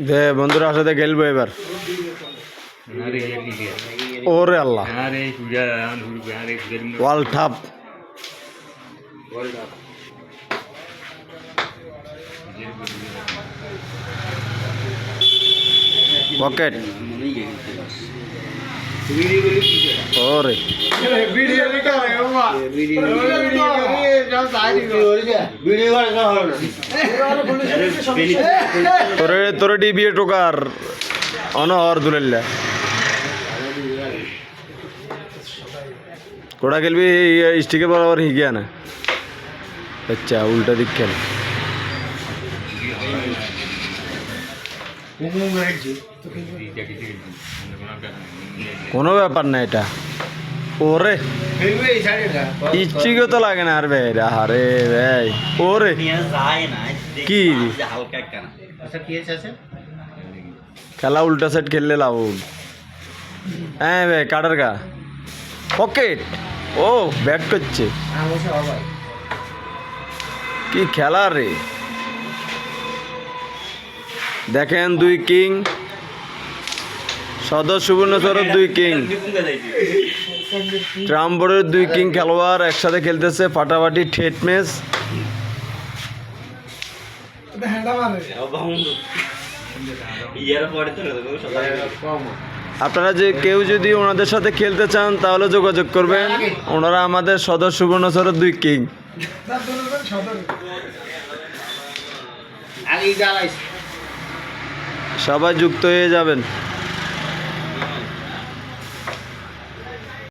দে বন্ধুরা সাথে খেলবো এবার। ওরে আল্লাহ, ওয়ার্ল্ড কাপ পকেট ওরে তোরে তোরে ডিবিএ টোকার অনহর দুলাল্লা কোড়া খেলবি স্টিকের বরাবর হিগিয়া না। আচ্ছা উল্টা দিক খেল। কোনো ব্যাপার না এটা। ওরে ইচ্ছিকে তো লাগে না আর ভাই। আরে ভাই ওরে কি খেলা উল্টা সেট খেললে লাভ। হ্যাঁ ভাই কাটার গা পকেট। ও ব্যাট করছে কি খেলা রে। দেখেন দুই কিং সদর সুবর্ণচরের দুই কিং ট্রামবোর্ডের দুই কিং খেলোয়াড় একসাথে খেলতেছে ফাটাফাটি ঠেট ম্যাচ। আপনারা যে কেউ যদি ওনাদের সাথে খেলতে চান তাহলে যোগাযোগ করবেন। ওনারা আমাদের সদর সুবর্ণচরের দুই কিং। সবাই যুক্ত হয়ে যাবেন।